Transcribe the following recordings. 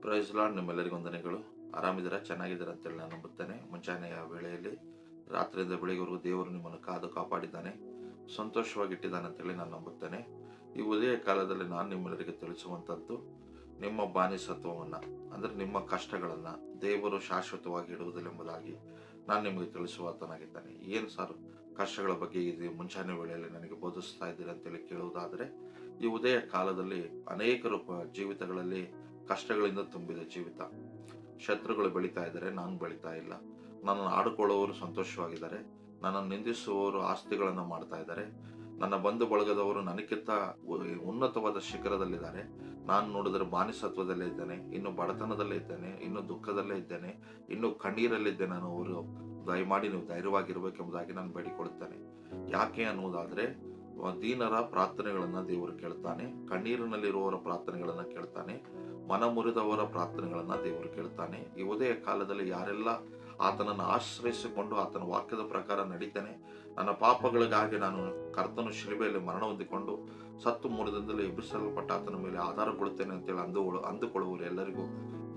Price lord, ನಿಮ್ಮೆಲ್ಲರಿಗೂ ವಂದನೆಗಳು. ಆರಾಮಿದ್ದೀರಾ, ಚೆನ್ನಾಗಿದ್ದೀರಾ ಅಂತೇಳಿ ನಾನು ನಂಬುತ್ತೇನೆ. ಮುಂಜಾನೆಯ ವೇಳೆಯಲ್ಲಿ ರಾತ್ರಿಯಿಂದ ಬೆಳಿಗ್ಗೆವರೆಗೂ ದೇವರು ನಿಮ್ಮನ್ನು ಕಾದು ಕಾಪಾಡಿದ್ದಾನೆ, ಸಂತೋಷವಾಗಿಟ್ಟಿದ್ದಾನೆ ಅಂತೇಳಿ ನಾನು ನಂಬುತ್ತೇನೆ. ಈ ಉದಯ ಕಾಲದಲ್ಲಿ ನಾನು ನಿಮ್ಮೆಲ್ಲರಿಗೆ ತಿಳಿಸುವಂಥದ್ದು, ನಿಮ್ಮ ಬಾನಿಸತ್ವವನ್ನು ಅಂದರೆ ನಿಮ್ಮ ಕಷ್ಟಗಳನ್ನು ದೇವರು ಶಾಶ್ವತವಾಗಿ ಇಡುವುದಿಲ್ಲ ಎಂಬುದಾಗಿ ನಾನು ನಿಮಗೆ ತಿಳಿಸುವಾತನಾಗಿದ್ದಾನೆ. ಏನು ಸರ್, ಕಷ್ಟಗಳ ಬಗ್ಗೆ ಇದು ಮುಂಚಾನೆ ವೇಳೆಯಲ್ಲಿ ನನಗೆ ಬೋಧಿಸ್ತಾ ಇದ್ದೀರಿ ಅಂತೇಳಿ ಕೇಳುವುದಾದರೆ, ಈ ಉದಯ ಕಾಲದಲ್ಲಿ ಅನೇಕರು ಜೀವಿತಗಳಲ್ಲಿ ಕಷ್ಟಗಳಿಂದ ತುಂಬಿದ ಜೀವಿತ. ಶತ್ರುಗಳು ಬೆಳೀತಾ ಇದ್ದಾರೆ, ನಾನು ಬೆಳೀತಾ ಇಲ್ಲ. ನನ್ನನ್ನು ಆಡಿಕೊಳ್ಳುವವರು ಸಂತೋಷವಾಗಿದ್ದಾರೆ, ನನ್ನನ್ನು ನಿಂದಿಸುವವರು ಆಸ್ತಿಗಳನ್ನು ಮಾಡ್ತಾ ಇದ್ದಾರೆ. ನನ್ನ ಬಂಧು ಬಳಗದವರು ನನಗಿಂತ ಉನ್ನತವಾದ ಶಿಖರದಲ್ಲಿದ್ದಾರೆ. ನಾನು ನೋಡಿದ್ರೆ ಬಾನಿಸತ್ವದಲ್ಲೇ ಇದ್ದೇನೆ, ಇನ್ನು ಬಡತನದಲ್ಲೇ ಇದ್ದೇನೆ, ಇನ್ನು ದುಃಖದಲ್ಲೇ ಇದ್ದೇನೆ, ಇನ್ನು ಕಣ್ಣೀರಲ್ಲಿದ್ದೇನೆ ಅನ್ನೋರು ದಯಮಾಡಿ ನೀವು ಧೈರ್ಯವಾಗಿರ್ಬೇಕೆಂಬುದಾಗಿ ನಾನು ಬೇಡಿಕೊಳ್ಳುತ್ತೇನೆ. ಯಾಕೆ ಅನ್ನುವುದಾದ್ರೆ, ದೀನರ ಪ್ರಾರ್ಥನೆಗಳನ್ನ ದೇವರು ಕೇಳ್ತಾನೆ, ಕಣ್ಣೀರಿನಲ್ಲಿರುವವರ ಪ್ರಾರ್ಥನೆಗಳನ್ನ ಕೇಳ್ತಾನೆ, ಮನ ಮುರಿದವರ ಪ್ರಾರ್ಥನೆಗಳನ್ನ ದೇವರು ಕೇಳ್ತಾನೆ. ಈ ಉದಯ ಕಾಲದಲ್ಲಿ ಯಾರೆಲ್ಲ ಆತನನ್ನು ಆಶ್ರಯಿಸಿಕೊಂಡು ಆತನ ವಾಕ್ಯದ ಪ್ರಕಾರ ನಡೀತಾನೆ, ನನ್ನ ಪಾಪಗಳಿಗಾಗಿ ನಾನು ಕರ್ತನು ಶಿಲುಬೆಯಲ್ಲಿ ಮರಣ ಹೊಂದಿಕೊಂಡು ಸತ್ತು ಮೂರದಿಂದಲೇ ಎಬ್ಬಿಸಲ್ಪಟ್ಟ ಆತನ ಮೇಲೆ ಆಧಾರಗೊಳ್ಳುತ್ತೇನೆ ಅಂತೇಳಿ ಅಂದುಕೊಳ್ಳುವರು ಎಲ್ಲರಿಗೂ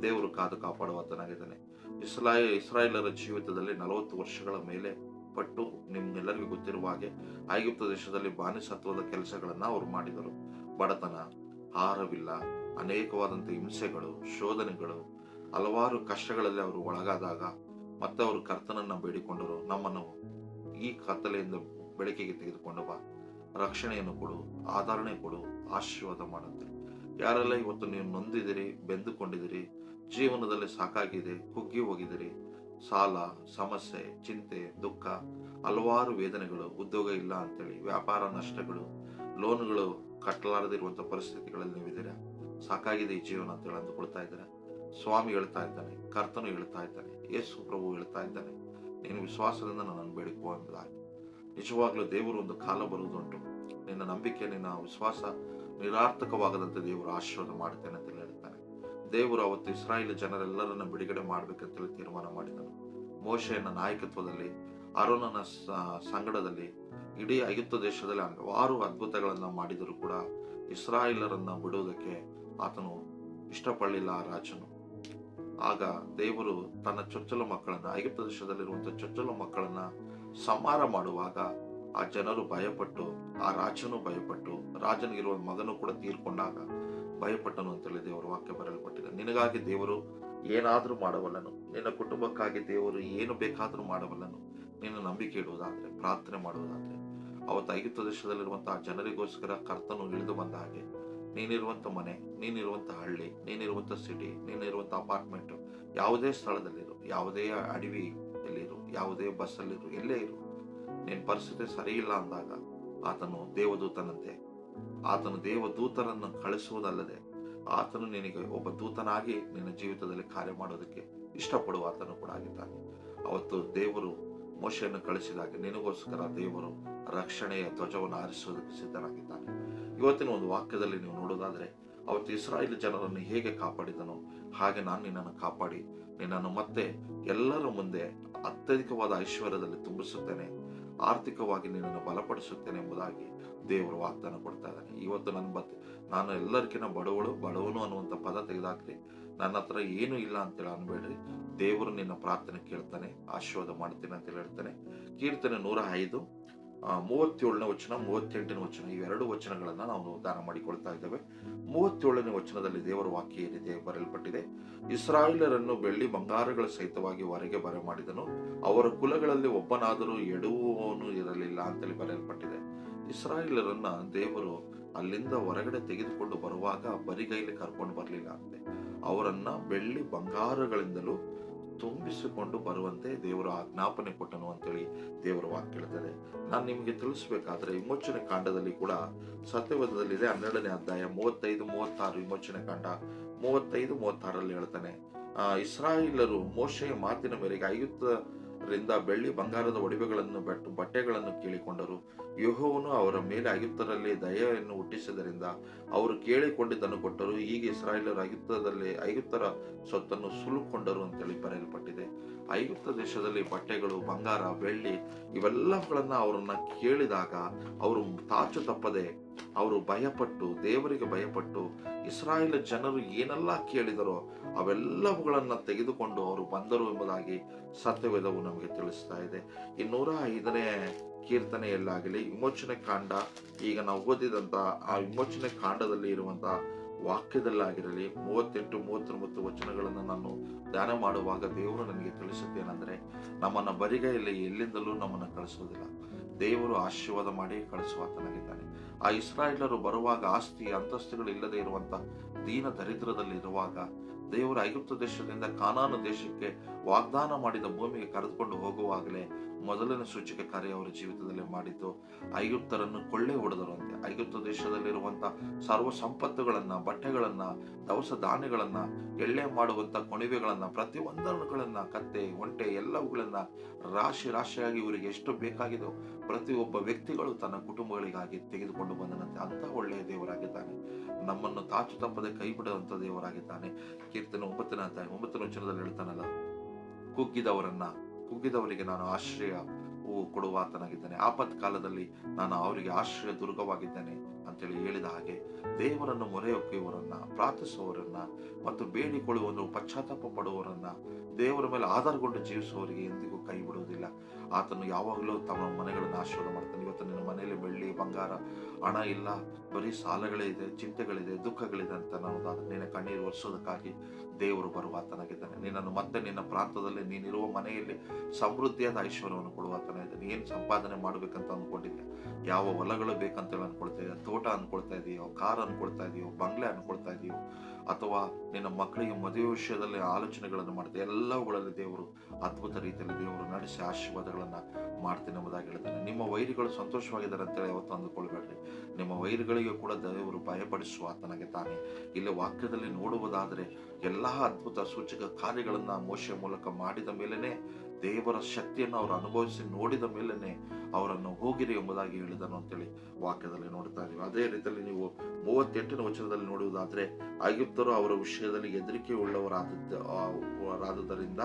ದೇವರು ಕಾದು ಕಾಪಾಡುವಾತನಾಗಿದ್ದಾನೆ. ಇಸ್ರಾಯೇಲರ ಜೀವಿತದಲ್ಲಿ 40 ವರ್ಷಗಳ ಮೇಲೆ ಪಟ್ಟು, ನಿಮ್ಗೆಲ್ಲರಿಗೂ ಗೊತ್ತಿರುವ ಹಾಗೆ ಐಗುಪ್ತ ದೇಶದಲ್ಲಿ ಬಾನಿಸತ್ವದ ಕೆಲಸಗಳನ್ನ ಅವರು ಮಾಡಿದರು. ಬಡತನ, ಆಹಾರವಿಲ್ಲ, ಅನೇಕವಾದಂಥ ಹಿಂಸೆಗಳು, ಶೋಧನೆಗಳು, ಹಲವಾರು ಕಷ್ಟಗಳಲ್ಲಿ ಅವರು ಒಳಗಾದಾಗ ಮತ್ತೆ ಅವರು ಕರ್ತನನ್ನ ಬೇಡಿಕೊಂಡರು, ನಮ್ಮನ್ನು ಈ ಕತ್ತಲೆಯಿಂದ ಬೆಳಕಿಗೆ ತೆಗೆದುಕೊಂಡು ಬಾ, ರಕ್ಷಣೆಯನ್ನು ಕೊಡು, ಆಧರಣೆ ಕೊಡು, ಆಶೀರ್ವಾದ ಮಾಡುತ್ತೆ. ಯಾರೆಲ್ಲ ಇವತ್ತು ನೀವು ನೊಂದಿದಿರಿ, ಬೆಂದುಕೊಂಡಿದಿರಿ, ಜೀವನದಲ್ಲಿ ಸಾಕಾಗಿದೆ, ಕುಗ್ಗಿ ಹೋಗಿದಿರಿ, ಸಾಲ, ಸಮಸ್ಯೆ, ಚಿಂತೆ, ದುಃಖ, ಹಲವಾರು ವೇದನೆಗಳು, ಉದ್ಯೋಗ ಇಲ್ಲ ಅಂತೇಳಿ, ವ್ಯಾಪಾರ ನಷ್ಟಗಳು, ಲೋನ್ಗಳು ಕಟ್ಟಲಾರದಿರುವಂಥ ಪರಿಸ್ಥಿತಿಗಳಲ್ಲಿ ನೀವಿದ್ದೀರಾ, ಸಾಕಾಗಿದೆ ಈ ಜೀವನ ಅಂತೇಳಿ ಅಂದುಕೊಳ್ತಾ ಇದ್ದೀರಾ, ಸ್ವಾಮಿ ಹೇಳ್ತಾ ಇದ್ದಾನೆ, ಕರ್ತನು ಹೇಳ್ತಾ ಇದ್ದಾನೆ, ಯೇಸು ಪ್ರಭು ಹೇಳ್ತಾ ಇದ್ದಾನೆ, ನೀನು ವಿಶ್ವಾಸದಿಂದ ನನ್ನನ್ನು ಬೇಡಿಕೋ ಎಂಬುದಾಗಿ. ನಿಜವಾಗ್ಲೂ ದೇವರು ಒಂದು ಕಾಲ ಬರುವುದುಂಟು, ನಿನ್ನ ನಂಬಿಕೆ, ನಿನ್ನ ವಿಶ್ವಾಸ ನಿರಾರ್ಥಕವಾಗದಂತೆ ದೇವರು ಆಶೀರ್ವಾದ ಮಾಡುತ್ತೇನೆ ಅಂತ ಹೇಳ್ತಾನೆ. ದೇವರು ಅವತ್ತು ಇಸ್ರಾಯೇಲ್ ಜನರೆಲ್ಲರನ್ನ ಬಿಡುಗಡೆ ಮಾಡ್ಬೇಕಂತೇಳಿ ತೀರ್ಮಾನ ಮಾಡಿದನು. ಮೋಶೆಯನ್ನ ನಾಯಕತ್ವದಲ್ಲಿ, ಅರೋನನ ಸಂಗಡದಲ್ಲಿ ಇಡೀ ಐಗುಪ್ತ ದೇಶದಲ್ಲಿ ಹಲವಾರು ಅದ್ಭುತಗಳನ್ನ ಮಾಡಿದರೂ ಕೂಡ ಇಸ್ರಾಯೇಲರನ್ನ ಬಿಡುವುದಕ್ಕೆ ಆತನು ಇಷ್ಟಪಡಲಿಲ್ಲ ಆ ರಾಜನು. ಆಗ ದೇವರು ತನ್ನ ಚೊಚ್ಚಲ ಮಕ್ಕಳನ್ನ, ಐಗುಪ್ತ ದೇಶದಲ್ಲಿರುವಂತಹ ಚೊಚ್ಚಲ ಮಕ್ಕಳನ್ನ ಸಂಹಾರ ಮಾಡುವಾಗ ಆ ಜನರು ಭಯಪಟ್ಟು, ಆ ರಾಜನು ಭಯಪಟ್ಟು, ರಾಜನಿಗಿರುವ ಮಗನು ಕೂಡ ತೀರ್ಕೊಂಡಾಗ ಭಯಪಟ್ಟನು ಅಂತೇಳಿ ದೇವರ ವಾಕ್ಯ ಬರೆಯಲ್ಪಟ್ಟಿದೆ. ನಿನಗಾಗಿ ದೇವರು ಏನಾದ್ರೂ ಮಾಡಬಲ್ಲನು, ನಿನ್ನ ಕುಟುಂಬಕ್ಕಾಗಿ ದೇವರು ಏನು ಬೇಕಾದ್ರೂ ಮಾಡಬಲ್ಲನು. ನಿನ್ನ ನಂಬಿಕೆ ಇಡುವುದಾದ್ರೆ, ಪ್ರಾರ್ಥನೆ ಮಾಡುವುದಾದ್ರೆ. ಅವತ್ತು ಐಗುಪ್ತ ದೇಶದಲ್ಲಿರುವಂತಹ ಜನರಿಗೋಸ್ಕರ ಕರ್ತನು ಇಳಿದು ಬಂದ ಹಾಗೆ ನೀನಿರುವಂತ ಮನೆ, ನೀನಿರುವಂತ ಹಳ್ಳಿ, ನೀನಿರುವಂತ ಸಿಟಿ, ನೀನಿರುವಂತ ಅಪಾರ್ಟ್ಮೆಂಟ್, ಯಾವುದೇ ಸ್ಥಳದಲ್ಲಿರು, ಯಾವುದೇ ಅಡವಿಯಲ್ಲಿರು, ಯಾವುದೇ ಬಸ್ಸಲ್ಲಿರು, ಎಲ್ಲೇ ಇರು, ನಿನ್ನ ಪರಿಸ್ಥಿತಿ ಸರಿ ಇಲ್ಲ ಅಂದಾಗ ಆತನು ದೇವದೂತನಂತೆ, ಆತನು ದೇವದೂತರನ್ನು ಕಳಿಸುವುದಲ್ಲದೆ ಆತನು ನಿನಗೆ ಒಬ್ಬ ದೂತನಾಗಿ ನಿನ್ನ ಜೀವಿತದಲ್ಲಿ ಕಾರ್ಯ ಮಾಡೋದಕ್ಕೆ ಇಷ್ಟಪಡುವ ಆತನು ಕೂಡ ಆಗಿದ್ದಾನೆ. ಅವತ್ತು ದೇವರು ಮೋಶೆಯನ್ನು ಕಳಿಸಿದಾಗ ನಿನಗೋಸ್ಕರ ದೇವರು ರಕ್ಷಣೆಯ ಧ್ವಜವನ್ನು ಹಾರಿಸುವುದಕ್ಕೆ ಸಿದ್ಧನಾಗಿದ್ದಾನೆ. ಇವತ್ತಿನ ಒಂದು ವಾಕ್ಯದಲ್ಲಿ ನೀವು ನೋಡೋದಾದ್ರೆ, ಅವತ್ತು ಇಸ್ರಾಯೇಲ್ ಜನರನ್ನು ಹೇಗೆ ಕಾಪಾಡಿದನೋ ಹಾಗೆ ನಾನು ನಿನ್ನನ್ನು ಕಾಪಾಡಿ ನಿನ್ನನ್ನು ಮತ್ತೆ ಎಲ್ಲರ ಮುಂದೆ ಅತ್ಯಧಿಕವಾದ ಐಶ್ವರ್ಯದಲ್ಲಿ ತುಂಬಿಸುತ್ತೇನೆ, ಆರ್ಥಿಕವಾಗಿ ನಿನ್ನನ್ನು ಬಲಪಡಿಸುತ್ತೇನೆ ಎಂಬುದಾಗಿ ದೇವರು ವಾಗ್ದಾನ ಕೊಡ್ತಾ ಇದ್ದಾನೆ. ಇವತ್ತು ನಾನು ಎಲ್ಲರಿಗಿಂತ ಬಡವನು ಅನ್ನುವಂಥ ಪದ ತೆಗೆದಾಕ್ರಿ, ನನ್ನ ಹತ್ರ ಏನೂ ಇಲ್ಲ ಅಂತೇಳಿ ಅನ್ಬೇಡ್ರಿ. ದೇವರು ನಿನ್ನ ಪ್ರಾರ್ಥನೆ ಕೇಳ್ತಾನೆ, ಆಶೀರ್ವಾದ ಮಾಡ್ತೀನಿ ಅಂತೇಳಿ ಹೇಳ್ತಾನೆ. ಕೀರ್ತನೆ 105 37ನೇ ವಚನ, 38ನೇ ವಚನ, ಇವೆರಡು ವಚನಗಳನ್ನ ನಾವು ದಾನ ಮಾಡಿಕೊಳ್ತಾ ಇದ್ದೇವೆ. 37ನೇ ವಚನದಲ್ಲಿ ದೇವರ ವಾಕ್ಯ ಏನಿದೆ ಬರೆಯಲ್ಪಟ್ಟಿದೆ, ಇಸ್ರಾಯೇಲರನ್ನು ಬೆಳ್ಳಿ ಬಂಗಾರಗಳ ಸಹಿತವಾಗಿ ಹೊರಗೆ ಬರ ಮಾಡಿದನು, ಅವರ ಕುಲಗಳಲ್ಲಿ ಒಬ್ಬನಾದರೂ ಎಡುವವನು ಇರಲಿಲ್ಲ ಅಂತೇಳಿ ಬರೆಯಲ್ಪಟ್ಟಿದೆ. ಇಸ್ರಾಯೇಲರನ್ನ ದೇವರು ಅಲ್ಲಿಂದ ಹೊರಗಡೆ ತೆಗೆದುಕೊಂಡು ಬರುವಾಗ ಬರಿಗೈಲಿ ಕರ್ಕೊಂಡು ಬರಲಿಲ್ಲ ಅಂತೆ, ಅವರನ್ನ ಬೆಳ್ಳಿ ಬಂಗಾರಗಳಿಂದಲೂ ತುಂಬಿಸಿಕೊಂಡು ಬರುವಂತೆ ದೇವರು ಆಜ್ಞಾಪನೆ ಕೊಟ್ಟನು ಅಂತೇಳಿ ದೇವರ ವಾಕ್ಯ ಹೇಳ್ತದೆ. ನಾನು ನಿಮಗೆ ತಿಳಿಸ್ಬೇಕಾದ್ರೆ, ವಿಮೋಚನೆ ಕಾಂಡದಲ್ಲಿ ಕೂಡ ಸತ್ಯವೇದದಲ್ಲಿದೆ, 12ನೇ ಅಧ್ಯಾಯ 35, 36, ವಿಮೋಚನೆ ಕಾಂಡ 35, 36ರಲ್ಲಿ ಹೇಳ್ತಾನೆ, ಇಸ್ರಾಯೇಲರು ಮೋಶೆಯ ಮಾತಿನ ಮೇರೆಗೆ ಐಗುಪ್ತರಿಂದ ಬೆಳ್ಳಿ ಬಂಗಾರದ ಒಡವೆಗಳನ್ನು ಬಟ್ಟೆಗಳನ್ನು ಕೇಳಿಕೊಂಡರು. ಯೆಹೋವನು ಅವರ ಮೇಲೆ ಐಗುಪ್ತರಲ್ಲಿ ದಯೆಯನ್ನು ಹುಟ್ಟಿಸಿದ್ದರಿಂದ ಅವರು ಕೇಳಿಕೊಂಡಿದ್ದನ್ನು ಕೊಟ್ಟರು. ಹೀಗೆ ಇಸ್ರಾಯೇಲರು ಐಗುಪ್ತರ ಸೊತ್ತನ್ನು ಸುಲುಕೊಂಡರು ಅಂತೇಳಿ ಬರೆಯಲ್ಪಟ್ಟಿದೆ. ಐಗುಪ್ತ ದೇಶದಲ್ಲಿ ಬಟ್ಟೆಗಳು, ಬಂಗಾರ, ಬೆಳ್ಳಿ ಇವೆಲ್ಲಗಳನ್ನ ಅವರನ್ನ ಕೇಳಿದಾಗ ಅವರು ತಾಚು ತಪ್ಪದೆ ಅವರು ಭಯಪಟ್ಟು, ದೇವರಿಗೆ ಭಯಪಟ್ಟು, ಇಸ್ರಾಯೇಲ್ ಜನರು ಏನೆಲ್ಲ ಕೇಳಿದರೋ ಅವೆಲ್ಲವುಗಳನ್ನ ತೆಗೆದುಕೊಂಡು ಅವರು ಬಂದರು ಎಂಬುದಾಗಿ ಸತ್ಯವೇದವು ನಮಗೆ ತಿಳಿಸ್ತಾ ಇದೆ. ಈ 105ನೇ ಕೀರ್ತನೆಯಲ್ಲಾಗಲಿ, ವಿಮೋಚನೆ ಕಾಂಡ, ಈಗ ನಾವು ಓದಿದಂತ ಆ ವಿಮೋಚನೆ ಕಾಂಡದಲ್ಲಿ ಇರುವಂತಹ ವಾಕ್ಯದಲ್ಲಾಗಿರಲಿ 38, 39 ವಚನಗಳನ್ನು ನಾನು ಧ್ಯಾನ ಮಾಡುವಾಗ ದೇವರು ನನಗೆ ತಿಳಿಸುತ್ತೇನೆಂದರೆ, ನಮ್ಮನ್ನ ಬರಿಗೈಯಲ್ಲಿ ಎಲ್ಲಿಂದಲೂ ನಮ್ಮನ್ನು ಕಳಿಸುವುದಿಲ್ಲ. ದೇವರು ಆಶೀರ್ವಾದ ಮಾಡಿ ಕಳಿಸುವಾತನಾಗಿದ್ದಾನೆ. ಆ ಇಸ್ರಾಯೇಲರು ಬರುವಾಗ ಆಸ್ತಿ ಅಂತಸ್ತುಗಳು ಇಲ್ಲದೆ ಇರುವಂತ ದೀನ ದರಿದ್ರದಲ್ಲಿ ಇರುವಾಗ ದೇವರು ಐಗುಪ್ತ ದೇಶದಿಂದ ಕಾನಾನು ದೇಶಕ್ಕೆ ವಾಗ್ದಾನ ಮಾಡಿದ ಭೂಮಿಗೆ ಕರೆದುಕೊಂಡು ಹೋಗುವಾಗಲೇ ಮೊದಲನೇ ಸೂಚಕ ಕಾರ್ಯ ಅವರ ಜೀವಿತದಲ್ಲಿ ಮಾಡಿದ್ದು, ಐಗುಪ್ತರನ್ನು ಕೊಳ್ಳೆ ಹೊಡೆದರಂತೆ. ಐಗುಪ್ತ ದೇಶದಲ್ಲಿರುವಂತ ಸರ್ವ ಸಂಪತ್ತುಗಳನ್ನ, ಬಟ್ಟೆಗಳನ್ನ, ದವಸ ಧಾನ್ಯಗಳನ್ನ, ಎಳ್ಳೆ ಮಾಡುವಂತ ಕೊಣಿವೆಗಳನ್ನ, ಪ್ರತಿಯೊಂದರುಗಳನ್ನ, ಕತ್ತೆ, ಒಂಟೆ ಎಲ್ಲವುಗಳನ್ನ ರಾಶಿ ರಾಶಿಯಾಗಿ ಇವರಿಗೆ ಎಷ್ಟು ಬೇಕಾಗಿದೆಯೋ ಪ್ರತಿಯೊಬ್ಬ ವ್ಯಕ್ತಿಗಳು ತನ್ನ ಕುಟುಂಬಗಳಿಗಾಗಿ ತೆಗೆದುಕೊಂಡು ಬಂದನಂತೆ. ಅಂತ ಒಳ್ಳೆಯ ದೇವರಾಗಿದ್ದಾನೆ. ನಮ್ಮನ್ನು ತಾಚು ತಪ್ಪದೆ ಕೈ ಬಿಡುವಂತ ದೇವರಾಗಿದ್ದಾನೆ. ಕೀರ್ತನೆ 9ನೇ ಅಧ್ಯಾಯ 9ನೇ ವಚನದಲ್ಲಿ ಹೇಳ್ತಾನಲ್ಲ, ಕುಗ್ಗಿದವರಿಗೆ ನಾನು ಆಶ್ರಯ ಕೊಡುವಾತನಾಗಿದ್ದೇನೆ, ಆಪತ್ ಕಾಲದಲ್ಲಿ ನಾನು ಅವರಿಗೆ ಆಶ್ರಯ ದುರ್ಗವಾಗಿದ್ದೇನೆ ಅಂತೇಳಿ ಹೇಳಿದ ಹಾಗೆ, ದೇವರನ್ನು ಮೊರೆ ಹೊಕ್ಕುವವರನ್ನ, ಪ್ರಾರ್ಥಿಸುವವರನ್ನ ಮತ್ತು ಬೇಡಿಕೊಳ್ಳುವವರು, ಪಶ್ಚಾತ್ತಾಪ ಪಡುವವರನ್ನ, ದೇವರ ಮೇಲೆ ಆಧಾರಗೊಂಡು ಜೀವಿಸುವವರಿಗೆ ಎಂದಿಗೂ ಕೈ ಬಿಡುವುದಿಲ್ಲ. ಆತನು ಯಾವಾಗಲೂ ತಮ್ಮ ಮನೆಗಳನ್ನು ಆಶೀರ್ವಾದ ಮಾಡ್ತಾನೆ. ಇವತ್ತು ನಿನ್ನ ಮನೆಯಲ್ಲಿ ಬೆಳ್ಳಿ ಬಂಗಾರ ಹಣ ಇಲ್ಲ, ಬರೀ ಸಾಲಗಳೇ ಇದೆ, ಚಿಂತೆಗಳಿದೆ, ದುಃಖಗಳಿದೆ ಅಂತ ಅನ್ನೋದಾದ್ರೆ ನಿನ್ನ ಕಣ್ಣೀರು ಒರೆಸೋದಕ್ಕಾಗಿ ದೇವರು ಬರುವಾತನಾಗಿದ್ದಾನೆ. ನಿನ್ನನ್ನು ಮತ್ತೆ ನಿನ್ನ ಪ್ರಾಂತದಲ್ಲಿ, ನೀನಿರುವ ಮನೆಯಲ್ಲಿ ಸಮೃದ್ಧಿಯಾದ ಐಶ್ವರ್ಯವನ್ನು ಕೊಡುವಾತನ ಇದ್ದಾನೆ. ಏನು ಸಂಪಾದನೆ ಮಾಡ್ಬೇಕಂತ ಅನ್ಕೊಂಡಿದ್ಯಾ, ಯಾವ ಹೊಲಗಳು ಬೇಕಂತೇಳಿ ಅನ್ಕೊಳ್ತಾ ಇದೆಯಾ, ತೋಟ ಅನ್ಕೊಳ್ತಾ ಇದೆಯೋ, ಕಾರ್ ಅನ್ಕೊಳ್ತಾ ಇದೆಯೋ, ಬಂಗ್ಲೆ ಅನ್ಕೊಳ್ತಾ ಇದೆಯೋ, ಅಥವಾ ನಿನ್ನ ಮಕ್ಕಳಿಗೆ ಮದುವೆ ವಿಷಯದಲ್ಲಿ ಆಲೋಚನೆಗಳನ್ನು ಮಾಡ್ತಾ, ಎಲ್ಲವುಗಳಲ್ಲಿ ದೇವರು ಅದ್ಭುತ ರೀತಿಯಲ್ಲಿ ದೇವರು ನಡೆಸಿ ಆಶೀರ್ವಾದಗಳನ್ನ ಮಾಡ್ತೀನಿ ಎಂಬುದಾಗಿ ಹೇಳ್ತಾನೆ. ನಿಮ್ಮ ವೈರಿಗಳು ಸಂತೋಷವಾಗಿದ್ದಾರೆ ಅಂತೇಳಿ ಯಾವತ್ತು ಅಂದುಕೊಳ್ಬೇಡ್ರಿ. ನಿಮ್ಮ ವೈರಿಗಳಿಗೆ ಕೂಡ ದೇವರು ಭಯಪಡಿಸುವ ಆತನಾಗಿದ್ದಾನೆ. ಇಲ್ಲಿ ವಾಕ್ಯದಲ್ಲಿ ನೋಡುವುದಾದರೆ ಎಲ್ಲಾ ಅದ್ಭುತ ಸೂಚಕ ಕಾರ್ಯಗಳನ್ನ ಮೋಶೆಯ ಮೂಲಕ ಮಾಡಿದ ಮೇಲೆನೆ, ದೇವರ ಶಕ್ತಿಯನ್ನು ಅವರು ಅನುಭವಿಸಿ ನೋಡಿದ ಮೇಲೆನೆ ಅವರನ್ನು ಹೋಗಿರಿ ಎಂಬುದಾಗಿ ಹೇಳಿದನು ಅಂತೇಳಿ ವಾಕ್ಯದಲ್ಲಿ ನೋಡ್ತಾ ಇದೀವಿ. ಅದೇ ರೀತಿಯಲ್ಲಿ ನೀವು 38ನೇ ವಚನದಲ್ಲಿ ನೋಡುವುದಾದ್ರೆ, ಐಗುಪ್ತರು ಅವರ ವಿಷಯದಲ್ಲಿ ಹೆದರಿಕೆ ಉಳ್ಳವರಾದುದರಿಂದ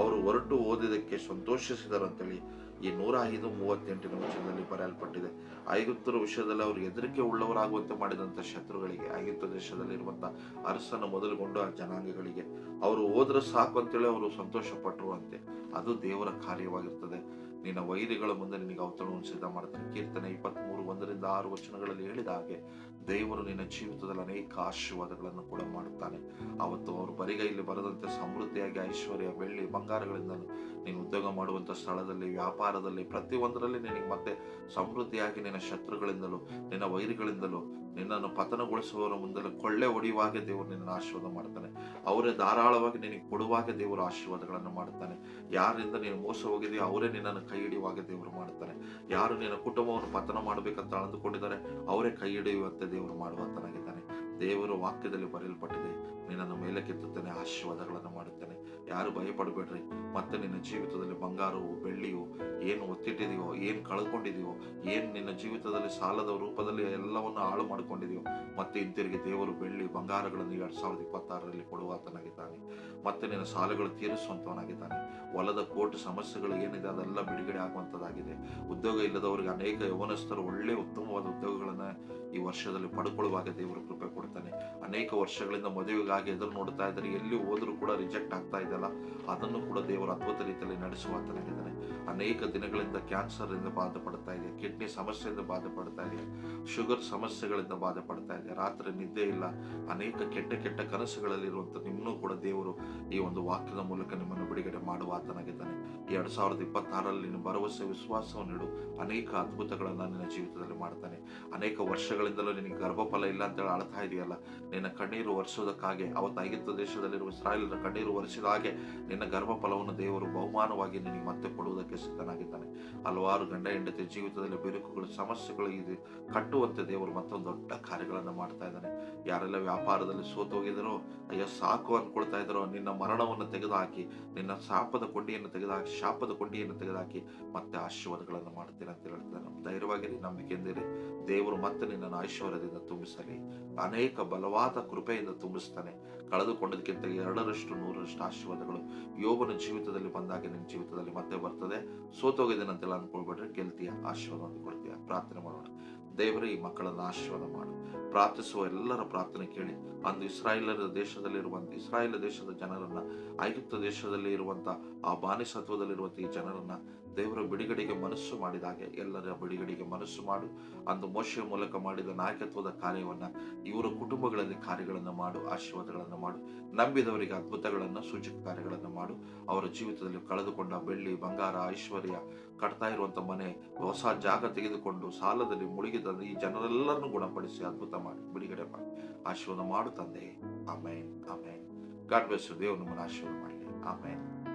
ಅವರು ಹೊರಟು ಓದಿದಕ್ಕೆ ಸಂತೋಷಿಸಿದರು ಅಂತೇಳಿ ಈ 105, 38ನೇ ವಚನದಲ್ಲಿ ಬರೆಯಲ್ಪಟ್ಟಿದೆ. ಐಗುಪ್ತರ ವಿಷಯದಲ್ಲಿ ಅವರು ಹೆದರಿಕೆ ಉಳ್ಳವರಾಗುವಂತೆ ಮಾಡಿದಂತ ಶತ್ರುಗಳಿಗೆ, ಐಗುಪ್ತ ದೇಶದಲ್ಲಿರುವಂತ ಅರಸನ ಮೊದಲುಗೊಂಡು ಆ ಜನಾಂಗಗಳಿಗೆ ಅವರು ಹೋದ್ರೆ ಸಾಕು ಅಂತೇಳಿ ಅವರು ಸಂತೋಷ ಪಟ್ಟರು ಅಂತೆ. ಅದು ದೇವರ ಕಾರ್ಯವಾಗಿರ್ತದೆ. ನಿನ್ನ ವೈರಿಗಳ ಮುಂದೆ ನಿನಗೆ ಔತಣವನ್ನು ಸಿದ್ಧ ಮಾಡ್ತಾನೆ. ಕೀರ್ತನೆ 23, 1-6 ವಚನಗಳಲ್ಲಿ ಹೇಳಿದ ಹಾಗೆ ದೇವರು ನಿನ್ನ ಜೀವಿತದಲ್ಲಿ ಅನೇಕ ಆಶೀರ್ವಾದಗಳನ್ನು ಕೂಡ ಮಾಡುತ್ತಾನೆ. ಅವತ್ತು ಅವರು ಬರಿಗೈಯಲ್ಲಿ ಬರದಂತೆ ಸಮೃದ್ಧಿಯಾಗಿ ಐಶ್ವರ್ಯ, ಬೆಳ್ಳಿ, ಬಂಗಾರಗಳಿಂದ ನೀನು ಉದ್ಯೋಗ ಮಾಡುವಂತ ಸ್ಥಳದಲ್ಲಿ, ವ್ಯಾಪಾರದಲ್ಲಿ, ಪ್ರತಿಯೊಂದರಲ್ಲಿ ನಿನಗೆ ಮತ್ತೆ ಸಮೃದ್ಧಿಯಾಗಿ ನಿನ್ನ ಶತ್ರುಗಳಿಂದಲೂ ನಿನ್ನ ವೈರಿಗಳಿಂದಲೂ ನಿನ್ನನ್ನು ಪತನಗೊಳಿಸುವವರ ಮುಂದೆ ಕೊಳ್ಳೆ ಹೊಡೆಯುವಾಗೆ ದೇವರು ನಿನ್ನನ್ನು ಆಶೀರ್ವಾದ ಮಾಡ್ತಾನೆ. ಅವರೇ ಧಾರಾಳವಾಗಿ ನಿನಗೆ ಕೊಡುವಾಗ ದೇವರು ಆಶೀರ್ವಾದಗಳನ್ನು ಮಾಡುತ್ತಾನೆ. ಯಾರಿಂದ ನೀನು ಮೋಸ ಹೋಗಿದೆಯೋ ಅವರೇ ನಿನ್ನನ್ನು ಕೈ ಹಿಡಿಯುವಾಗ ದೇವರು ಮಾಡುತ್ತಾನೆ. ಯಾರು ನಿನ್ನ ಕುಟುಂಬವನ್ನು ಪತನ ಮಾಡಬೇಕಂತ ಅಂದುಕೊಂಡಿದ್ದಾರೆ ಅವರೇ ಕೈ ಹಿಡಿಯುವಂತೆ ದೇವರು ಮಾಡುವಂತನಾಗಿದ್ದಾನೆ. ದೇವರ ವಾಕ್ಯದಲ್ಲಿ ಬರೆಯಲ್ಪಟ್ಟಿದೆ, ನಿನ್ನನ್ನು ಮೇಲೆ ಕೆತ್ತುತ್ತಾನೆ, ಆಶೀರ್ವಾದಗಳನ್ನು ಮಾಡುತ್ತಾನೆ. ಯಾರು ಭಯಪಡಬೇಡ್ರಿ. ಮತ್ತೆ ನಿನ್ನ ಜೀವಿತದಲ್ಲಿ ಬಂಗಾರವು, ಬೆಳ್ಳಿಯು ಏನು ಒತ್ತಿಟ್ಟಿದೆಯೋ, ಏನು ಕಳ್ಕೊಂಡಿದೆಯೋ, ಏನು ನಿನ್ನ ಜೀವಿತದಲ್ಲಿ ಸಾಲದ ರೂಪದಲ್ಲಿ ಎಲ್ಲವನ್ನು ಹಾಳು ಮಾಡಿಕೊಂಡಿದೆಯೋ, ಮತ್ತೆ ಹಿಂತಿರುಗಿ ದೇವರು ಬೆಳ್ಳಿ ಬಂಗಾರಗಳನ್ನು 2026ರಲ್ಲಿ ಕೊಡುವಾತನಾಗಿದ್ದಾನೆ. ಮತ್ತೆ ನಿನ್ನ ಸಾಲಗಳು ತೀರಿಸುವಂತವನಾಗಿದ್ದಾನೆ. ಹೊಲದ ಕೋರ್ಟ್ ಸಮಸ್ಯೆಗಳು ಏನಿದೆ ಅದೆಲ್ಲ ಬಿಡುಗಡೆ ಆಗುವಂತದ್ದಾಗಿದೆ. ಉದ್ಯೋಗ ಇಲ್ಲದವರಿಗೆ ಅನೇಕ ಯೌವನಸ್ಥರು ಒಳ್ಳೆ ಉತ್ತಮವಾದ ಉದ್ಯೋಗಗಳನ್ನ ಈ ವರ್ಷದಲ್ಲಿ ಪಡ್ಕೊಳ್ಳುವಾಗ ದೇವರು ಕೃಪೆ ಕೊಡ್ತಾನೆ. ಅನೇಕ ವರ್ಷಗಳಿಂದ ಮದುವೆಗಾಗಿ ಎದುರು ನೋಡ್ತಾ ಇದ್ದಾರೆ, ಎಲ್ಲಿ ಹೋದ್ರೂ ಕೂಡ ರಿಜೆಕ್ಟ್ ಆಗ್ತಾ ಇದೆಯಲ್ಲ, ಅದನ್ನು ಕೂಡ ದೇವರು ಅದ್ಭುತ ರೀತಿಯಲ್ಲಿ ನಡೆಸುವಂತನಾಗಿದ್ದಾನೆ. ಅನೇಕ ದಿನಗಳಿಂದ ಕ್ಯಾನ್ಸರ್ ಇಂದ ಬಾಧೆ ಪಡ್ತಾ ಇದೆ, ಕಿಡ್ನಿ ಸಮಸ್ಯೆಯಿಂದ ಬಾಧೆ ಪಡ್ತಾ ಇದೆ, ಶುಗರ್ ಸಮಸ್ಯೆಗಳಿಂದ ಬಾಧೆ ಪಡ್ತಾ ಇದೆ, ರಾತ್ರಿ ನಿದ್ದೆ ಇಲ್ಲ, ಅನೇಕ ಕೆಟ್ಟ ಕೆಟ್ಟ ಕನಸುಗಳಲ್ಲಿ ಇರುವಂತ ನಿಮ್ಮನ್ನು ಕೂಡ ದೇವರು ಈ ಒಂದು ವಾಕ್ಯದ ಮೂಲಕ ನಿಮ್ಮನ್ನು ಬಿಡುಗಡೆ ಮಾಡುವ ಆತನಾಗಿದ್ದಾನೆ. ಈ 2026ರಲ್ಲಿ ನೀನು ಭರವಸೆ, ವಿಶ್ವಾಸವನ್ನು ಇಡು. ಅನೇಕ ಅದ್ಭುತಗಳನ್ನ ನಿನ್ನ ಜೀವಿತದಲ್ಲಿ ಮಾಡ್ತಾನೆ. ಅನೇಕ ವರ್ಷಗಳಿಂದಲೂ ನಿನಗೆ ಗರ್ಭಫಲ ಇಲ್ಲ ಅಂತೇಳಿ ಅಳ್ತಾ ಇದೆಯಲ್ಲ, ನಿನ್ನ ಕಣ್ಣೀರು ಒರೆಸೋದಕ್ಕಾಗಿ ಅವತ್ತು ಐಗುಪ್ತ ದೇಶದಲ್ಲಿರುವ ಇಸ್ರಾಯೇಲರ ಕಣ್ಣೀರು ಒರೆಸಿದ ಹಾಗೆ ನಿನ್ನ ಗರ್ಭಫಲವನ್ನು ದೇವರು ಬಹುಮಾನವಾಗಿ ನಿನಗೆ ಮತ್ತೆ ಕೊಡುವುದಕ್ಕೆ ಸಿದ್ಧನಾಗಿದ್ದಾನೆ. ಹಲವಾರು ಗಂಡ ಹೆಂಡತಿ ಜೀವಿತದಲ್ಲಿ ಬಿರುಕುಗಳು, ಸಮಸ್ಯೆಗಳು ಇದೆ, ಕಟ್ಟುವಂತೆ ದೇವರು ಮತ್ತೊಂದು ದೊಡ್ಡ ಕಾರ್ಯಗಳನ್ನು ಮಾಡ್ತಾ ಇದ್ದಾನೆ. ಯಾರೆಲ್ಲ ವ್ಯಾಪಾರದಲ್ಲಿ ಸೋತೋಗಿದರೋ, ಅಯ್ಯೋ ಸಾಕು ಅನ್ಕೊಳ್ತಾ ಇದ್ದಾರೋ, ನಿನ್ನ ಮರಣವನ್ನು ತೆಗೆದುಹಾಕಿ, ನಿನ್ನ ಶಾಪದ ಕೊಂಡಿಯನ್ನು ತೆಗೆದುಹಾಕಿ ಮತ್ತೆ ಆಶೀರ್ವಾದಗಳನ್ನು ಮಾಡ್ತೀನಿ ಅಂತ ಹೇಳ್ತಾನೆ. ಧೈರ್ಯವಾಗಿರಿ, ನಂಬಿಕೆಯಿಂದಿರಿ. ದೇವರು ಮತ್ತೆ ನಿನ್ನನ್ನು ಐಶ್ವರ್ಯದಿಂದ ತುಂಬಿಸಲಿ, ಅನೇಕ ಬಲವಾದ ಕೃಪೆಯಿಂದ ತುಂಬಿಸ್ತಾನೆ. ಕಳೆದುಕೊಂಡದಕ್ಕಿಂತ 2ರಷ್ಟು 100ರಷ್ಟು ಆಶೀರ್ವಾದಗಳು ಯೋಬನ ಜೀವಿತದಲ್ಲಿ ಬಂದಾಗ ನಿನ್ನ ಜೀವಿತದಲ್ಲಿ ಮತ್ತೆ ಬರ್ತದೆ. ಸೋತೋಗಿದ್ದೇನೆ ಅಂತೆಲ್ಲ ಅನ್ಕೊಳ್ಬೇಡ್ರಿ, ಗೆಲ್ತೀಯ, ಆಶೀರ್ವಾದ ಹೊಂದಿಕೊಳ್ತೀಯ. ಪ್ರಾರ್ಥನೆ ಮಾಡೋಣ. ದೇವರೇ ಈ ಮಕ್ಕಳನ್ನು ಆಶೀರ್ವಾದ ಮಾಡು. ಪ್ರಾರ್ಥಿಸುವ ಎಲ್ಲರ ಪ್ರಾರ್ಥನೆ ಕೇಳಿ ಅಂದು ಇಸ್ರಾಯೇಲ್ ದೇಶದ ಜನರನ್ನ, ಐಗುಪ್ತ ದೇಶದಲ್ಲಿ ಇರುವಂತ ಆ ಬಾನಿಸತ್ವದಲ್ಲಿರುವಂತ ಈ ಜನರನ್ನ ದೇವರ ಬಿಡುಗಡೆಗೆ ಮನಸ್ಸು ಮಾಡಿದಾಗೆ ಎಲ್ಲರ ಬಿಡುಗಡೆಗೆ ಮನಸ್ಸು ಮಾಡು. ಅಂದು ಮೋಶೆಯ ಮೂಲಕ ಮಾಡಿದ ನಾಯಕತ್ವದ ಕಾರ್ಯವನ್ನ ಇವರ ಕುಟುಂಬಗಳಲ್ಲಿ ಕಾರ್ಯಗಳನ್ನು ಮಾಡು, ಆಶೀರ್ವಾದಗಳನ್ನು ಮಾಡು. ನಂಬಿದವರಿಗೆ ಅದ್ಭುತಗಳನ್ನು, ಸೂಚಕ ಕಾರ್ಯಗಳನ್ನು ಮಾಡು. ಅವರ ಜೀವಿತದಲ್ಲಿ ಕಳೆದುಕೊಂಡ ಬೆಳ್ಳಿ, ಬಂಗಾರ, ಐಶ್ವರ್ಯ, ಕಟ್ತಾ ಇರುವಂತ ಮನೆ, ಹೊಸ ಜಾಗ ತೆಗೆದುಕೊಂಡು ಸಾಲದಲ್ಲಿ ಮುಳುಗಿದ ಈ ಜನರೆಲ್ಲರನ್ನು ಗುಣಪಡಿಸಿ ಅದ್ಭುತ ಮಾಡಿ, ಬಿಡುಗಡೆ ಮಾಡಿ, ಆಶೀರ್ವಾದ ಮಾಡು ತಂದೆ. Amen, amen. God bless you. ದೇವರು ನಮ್ಮನ್ನು ಆಶೀರ್ವಾದ ಮಾಡಲಿ. ಆಮೇನ್.